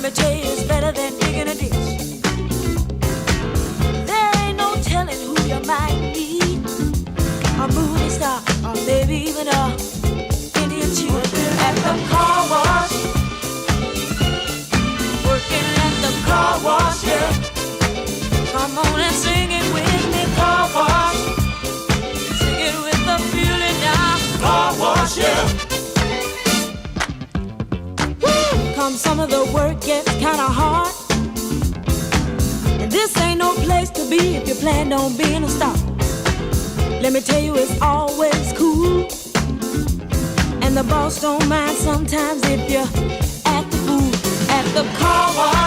Let me tell you, it's better than digging a ditch. There ain't no telling who you might meet. A movie star, or maybe even a Indian chief. Working at the car wash. Working at the car wash, yeah. Come on and sing it with me, car wash. Sing it with the feeling now, car wash, yeah. Come some of the work gets kinda hard, and this ain't no place to be if you plan on being a star. Let me tell you, it's always cool, and the boss don't mind sometimes if you act the fool at the car wash.